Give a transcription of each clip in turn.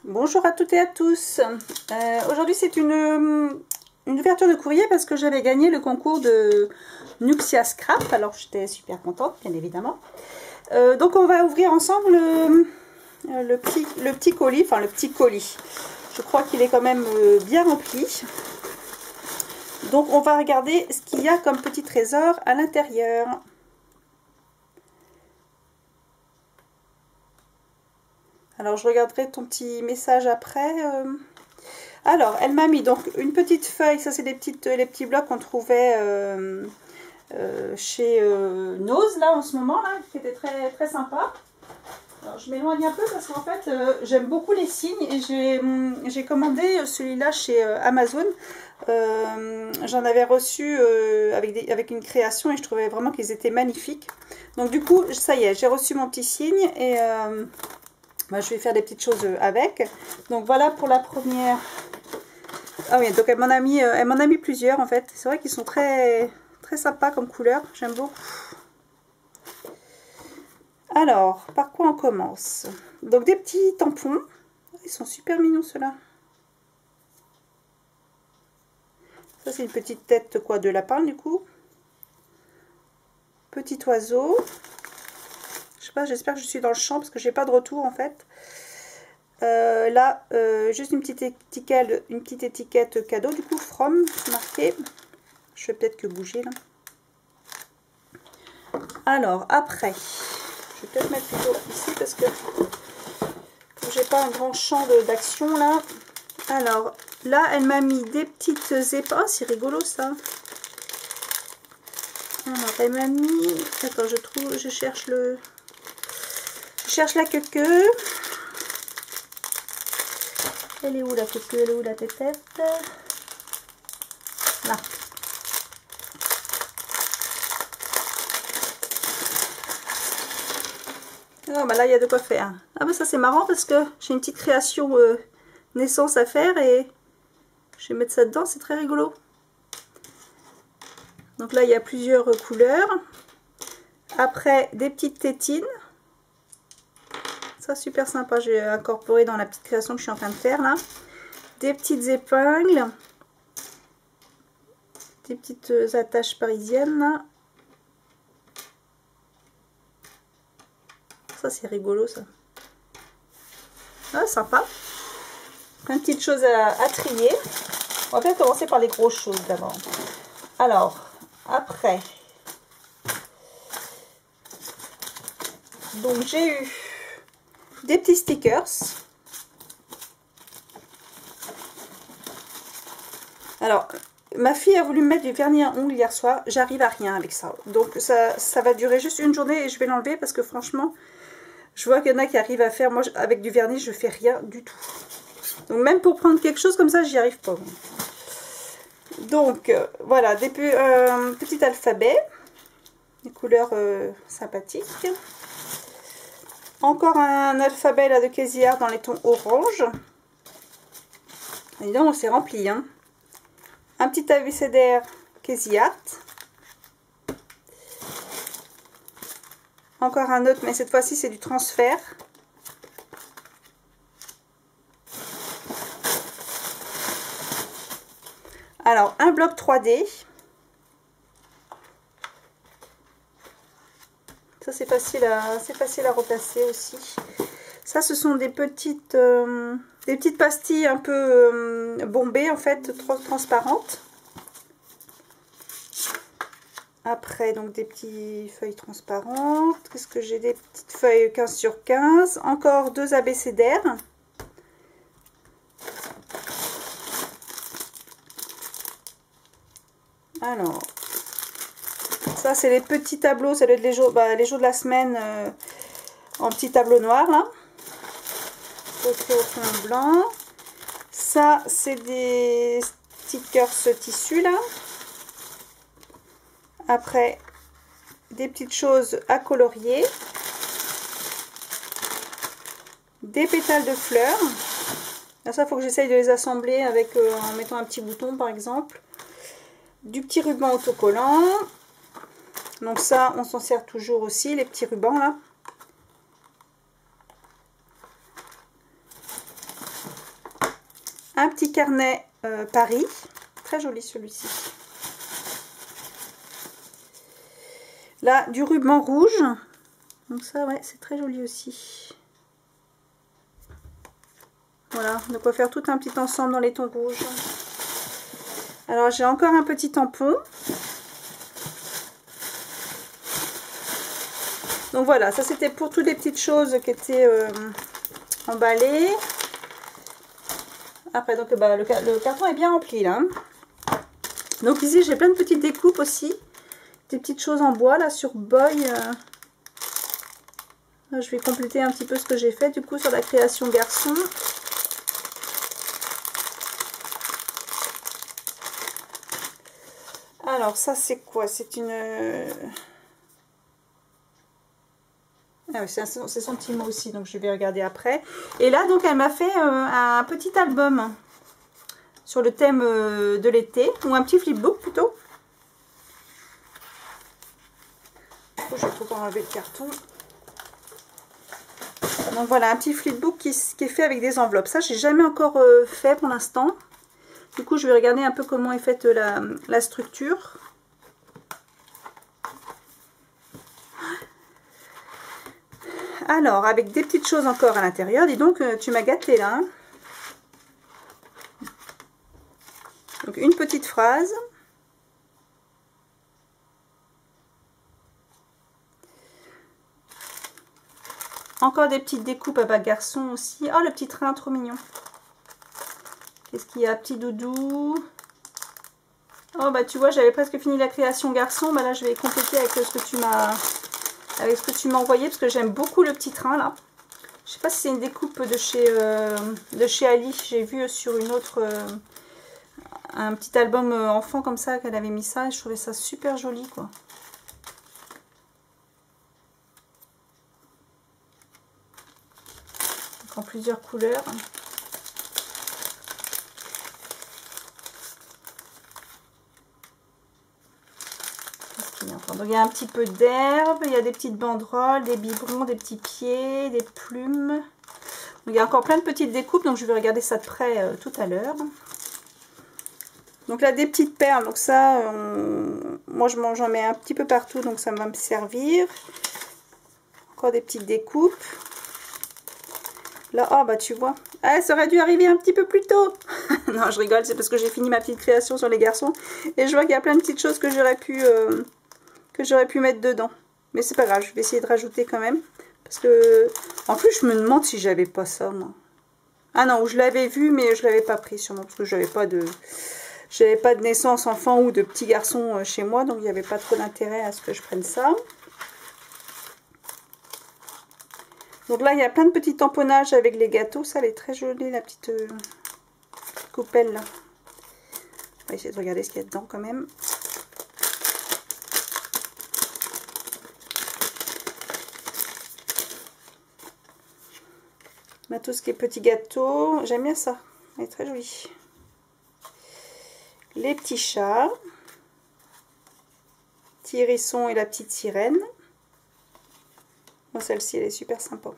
Bonjour à toutes et à tous. Aujourd'hui c'est une ouverture de courrier parce que j'avais gagné le concours de Nuxia Scrap. Alors j'étais super contente, bien évidemment. Donc on va ouvrir ensemble le petit colis, enfin le petit colis. Je crois qu'il est quand même bien rempli. Donc on va regarder ce qu'il y a comme petit trésor à l'intérieur. Alors je regarderai ton petit message après. Alors elle m'a mis donc une petite feuille, ça c'est les petits blocs qu'on trouvait chez Nose là en ce moment là, qui était très très sympa. Alors je m'éloigne un peu parce qu'en fait j'aime beaucoup les signes et j'ai commandé celui-là chez Amazon. J'en avais reçu avec une création et je trouvais vraiment qu'ils étaient magnifiques. Donc du coup ça y est, j'ai reçu mon petit signe et je vais faire des petites choses avec. Donc voilà pour la première. Ah oui, donc elle m'en a mis plusieurs en fait. C'est vrai qu'ils sont très très sympas comme couleur. J'aime beaucoup. Alors, par quoi on commence? Donc des petits tampons. Ils sont super mignons ceux-là. Ça c'est une petite tête quoi de lapin du coup. Petit oiseau. Je sais pas, j'espère que je suis dans le champ parce que j'ai pas de retour en fait. Là, juste une petite étiquette cadeau, du coup, from, marqué. Je vais peut-être que bouger là. Alors, après, je vais peut-être mettre plutôt ici parce que j'ai pas un grand champ d'action là. Alors, là, elle m'a mis des petites épingles. Oh, c'est rigolo ça. Alors, elle m'a mis. Attends, je cherche la queue. Elle est où la queue? Elle est où la tête? Là. Ah, bah là, il y a de quoi faire. Ah, bah ça, c'est marrant parce que j'ai une petite création naissance à faire et je vais mettre ça dedans. C'est très rigolo. Donc là, il y a plusieurs couleurs. Après, des petites tétines. Ça, super sympa. J'ai incorporé dans la petite création que je suis en train de faire là. Des petites épingles. Des petites attaches parisiennes là. Ça, c'est rigolo ça. Ah, sympa. Plein de petites choses à trier. On va peut-être commencer par les grosses choses d'abord. Alors, après. Donc, j'ai eu des petits stickers. Alors, ma fille a voulu me mettre du vernis à ongles hier soir. J'arrive à rien avec ça. Donc, ça va durer juste une journée et je vais l'enlever parce que franchement, je vois qu'il y en a qui arrivent à faire. Moi, avec du vernis, je fais rien du tout. Donc, même pour prendre quelque chose comme ça, j'y arrive pas. Donc, voilà, des petits alphabets. Des couleurs sympathiques. Encore un alphabet là de Crazy Art dans les tons orange. Et là, on s'est rempli. Hein. Un petit abécédaire Crazy Art. Encore un autre, mais cette fois-ci, c'est du transfert. Alors, un bloc 3D. Ça, c'est facile à replacer aussi. Ça, ce sont des petites pastilles un peu bombées, en fait, transparentes. Après, donc, des petites feuilles transparentes. Qu'est-ce que j'ai? Des petites feuilles 15 sur 15. Encore deux abécédaires. Alors, ça, c'est les petits tableaux. Ça doit être les jours de la semaine en petit tableau noir, là. Au fond blanc. Ça, c'est des stickers tissu, là. Après, des petites choses à colorier. Des pétales de fleurs. Là, ça, il faut que j'essaye de les assembler avec, en mettant un petit bouton, par exemple. Du petit ruban autocollant. Donc ça, on s'en sert toujours aussi, les petits rubans, là. un petit carnet Paris, très joli celui-ci. Là, du ruban rouge, donc ça, ouais, c'est très joli aussi. Voilà, de quoi faire tout un petit ensemble dans les tons rouges. Alors, j'ai encore un petit tampon. Donc voilà, ça c'était pour toutes les petites choses qui étaient emballées. Après, donc bah, le carton est bien rempli là. Donc ici, j'ai plein de petites découpes aussi. Des petites choses en bois là sur Boy. Je vais compléter un petit peu ce que j'ai fait du coup sur la création garçon. Alors ça c'est quoi? C'est une... Ah oui, c'est son petit mot aussi, donc je vais regarder après. Et là donc elle m'a fait un petit album sur le thème de l'été, ou un petit flipbook plutôt. Je vais pouvoir enlever le carton. Donc voilà, un petit flipbook qui est fait avec des enveloppes. Ça, j'ai jamais encore fait pour l'instant. Du coup, je vais regarder un peu comment est faite la structure. Alors, avec des petites choses encore à l'intérieur. Dis donc, tu m'as gâté là. Hein. Donc, une petite phrase. Encore des petites découpes à bas garçon aussi. Oh, le petit train, trop mignon. Qu'est-ce qu'il y a? Petit doudou. Oh, bah tu vois, j'avais presque fini la création garçon. Bah là, je vais compléter avec ce que tu m'as envoyé, parce que j'aime beaucoup le petit train, là. Je sais pas si c'est une découpe de chez Ali. J'ai vu sur une autre... un petit album enfant comme ça, qu'elle avait mis ça. Et je trouvais ça super joli, quoi. En plusieurs couleurs. Donc il y a un petit peu d'herbe, il y a des petites banderoles, des biberons, des petits pieds, des plumes. Donc, il y a encore plein de petites découpes, donc je vais regarder ça de près tout à l'heure. Donc là, des petites perles, donc ça, moi j'en mets un petit peu partout, donc ça va me servir. Encore des petites découpes. Là, oh bah tu vois, ah, ça aurait dû arriver un petit peu plus tôt. Non, je rigole, c'est parce que j'ai fini ma petite création sur les garçons. Et je vois qu'il y a plein de petites choses que j'aurais pu mettre dedans. Mais c'est pas grave, je vais essayer de rajouter quand même. Parce que, en plus, je me demande si j'avais pas ça, moi. Ah non, je l'avais vu, mais je l'avais pas pris sûrement. Parce que j'avais pas de naissance enfant ou de petit garçon chez moi. Donc, il n'y avait pas trop d'intérêt à ce que je prenne ça. Donc là, il y a plein de petits tamponnages avec les gâteaux. Ça, elle est très jolie, la petite coupelle, là. On va essayer de regarder ce qu'il y a dedans, quand même. Là, tout ce qui est petits gâteaux. J'aime bien ça. Elle est très jolie. Les petits chats. Petit hérisson et la petite sirène. Bon, celle-ci, elle est super sympa.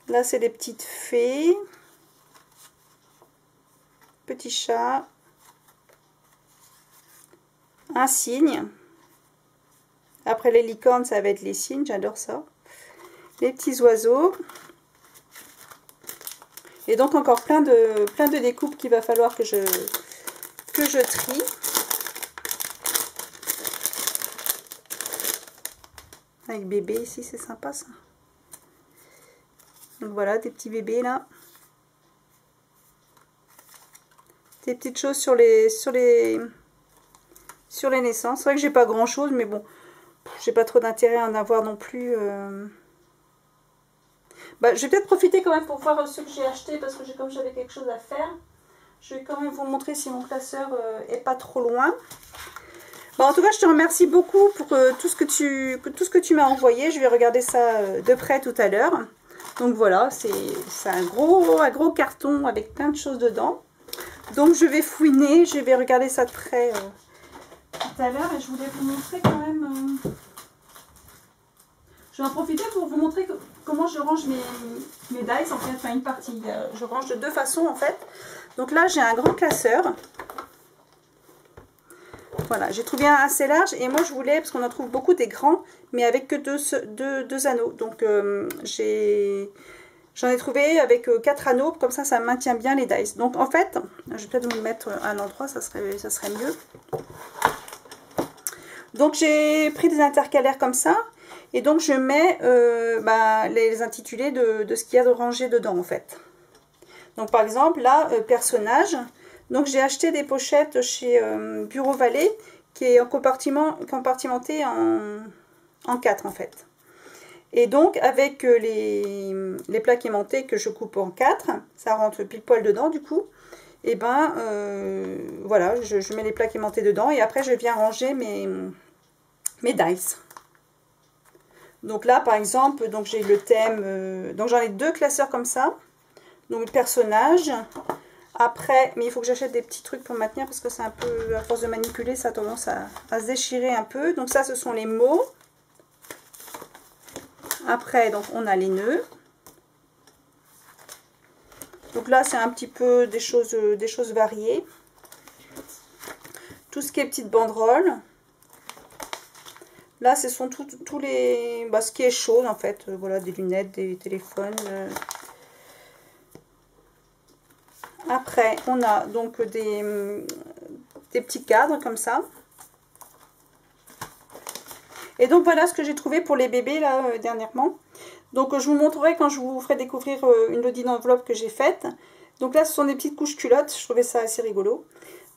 Là, c'est des petites fées. Petit chat. Un cygne. Après les licornes, ça va être les cygnes. J'adore ça. Les petits oiseaux. Et donc, encore plein de découpes qu'il va falloir que je trie. Avec bébé ici, c'est sympa ça. Donc voilà, des petits bébés là. Des petites choses sur les naissances. C'est vrai que j'ai pas grand chose, mais bon, j'ai pas trop d'intérêt à en avoir non plus. Bah, je vais peut-être profiter quand même pour voir ceux que j'ai achetés, parce que comme j'avais quelque chose à faire. Je vais quand même vous montrer si mon classeur est pas trop loin. Bon, en tout cas, je te remercie beaucoup pour tout ce que tu m'as envoyé. Je vais regarder ça de près tout à l'heure. Donc voilà, c'est un gros carton avec plein de choses dedans. Donc je vais fouiner, je vais regarder ça de près tout à l'heure. Et je voulais vous montrer quand même... Je vais en profiter pour vous montrer comment je range mes dies, en fait, enfin une partie. Je range de deux façons, en fait. Donc là, j'ai un grand classeur. Voilà, j'ai trouvé un assez large et moi je voulais, parce qu'on en trouve beaucoup des grands, mais avec que deux anneaux. Donc j'en ai trouvé avec 4 anneaux, comme ça maintient bien les dies. Donc en fait, je vais peut-être vous le mettre à l'endroit, ça serait mieux. Donc j'ai pris des intercalaires comme ça, et donc je mets les intitulés de ce qu'il y a de rangé dedans en fait. Donc par exemple là, personnage. Donc j'ai acheté des pochettes chez Bureau Vallée qui est compartimenté en 4 en fait. Et donc avec les plaques aimantées que je coupe en 4, ça rentre pile poil dedans du coup. Et ben voilà, je mets les plaques aimantées dedans et après je viens ranger mes dies. Donc là par exemple, donc j'ai le thème, donc j'en ai 2 classeurs comme ça. Donc le personnage. Après, mais il faut que j'achète des petits trucs pour maintenir parce que c'est un peu, à force de manipuler, ça a tendance à se déchirer un peu. Donc ça, ce sont les mots. Après, donc on a les nœuds. Donc là, c'est un petit peu des choses variées. Tout ce qui est petites banderoles. Là, ce sont tous les, ce qui est chaud en fait. Voilà, des lunettes, des téléphones. Après, on a donc des petits cadres comme ça. Et donc, voilà ce que j'ai trouvé pour les bébés, là, dernièrement. Donc, je vous montrerai quand je vous ferai découvrir une audine enveloppe que j'ai faite. Donc là, ce sont des petites couches culottes. Je trouvais ça assez rigolo.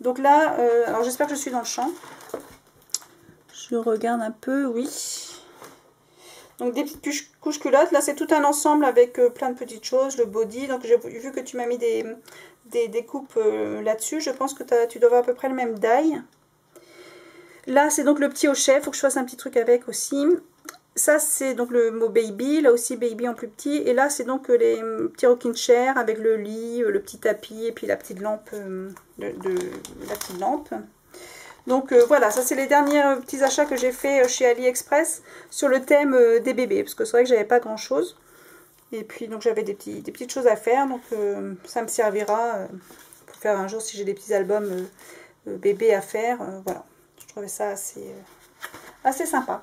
Donc là, alors j'espère que je suis dans le champ. Je regarde un peu, oui. Donc des petites couches culottes. Là, c'est tout un ensemble avec plein de petites choses. Le body. Donc, j'ai vu que tu m'as mis des coupes là-dessus. Je pense que tu dois avoir à peu près le même die. Là, c'est donc le petit hochet. Il faut que je fasse un petit truc avec aussi. Ça, c'est donc le mot baby. Là aussi, baby en plus petit. Et là, c'est donc les petits rocking chairs avec le lit, le petit tapis et puis la petite lampe. La petite lampe. Donc voilà, ça c'est les derniers petits achats que j'ai fait chez AliExpress sur le thème des bébés. Parce que c'est vrai que j'avais pas grand chose. Et puis donc j'avais des petites choses à faire. Donc ça me servira pour faire un jour si j'ai des petits albums bébés à faire. Voilà, je trouvais ça assez sympa.